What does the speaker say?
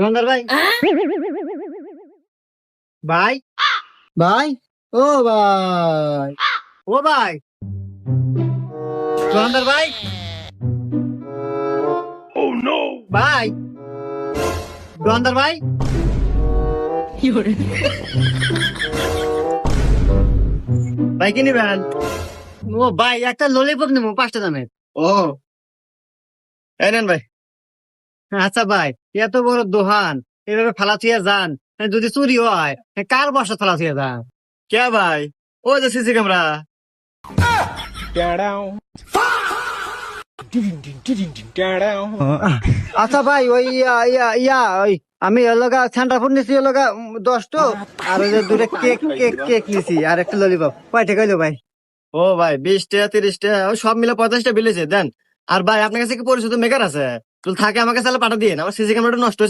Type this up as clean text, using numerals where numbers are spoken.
রঙ্গার ভাই ভাই ভাই ও ভাই ও ভাই রঙ্গার ভাই ভাই রঙ্গার ভাই ভাই কি নিবেন? ও ভাই একটা ললিপপ নেবো 5টা দামের। ও এই নেন ভাই। আচ্ছা ভাই, এত বড় দোকান এভাবে ফালা থুইয়া যান, যদি চুরি হয় কার বসা ফালা থুইয়া যান? কে ভাই? ও যে সিসি ক্যামেরা। আচ্ছা ভাই, ওই ইয়া ইয়া ইয়া ওই আমি এলাকা সেন্টার ফুড নিছি, এলাকা 10টো, আর ওই যে দুটো কেক কেক কেক নিছি, আর একটা ললিপপ। কয়টা কইলো ভাই? ও ভাই 20টা 30টা ওই সব মিলে 50টা বিলেছে দেন। আর ভাই আপনার কাছে কি পরিচিত মেকার আছে? তো থাকে আমার কাছে পাঠা দিয়ে, আমার সিসি ক্যামেরাটা নষ্ট হয়েছে।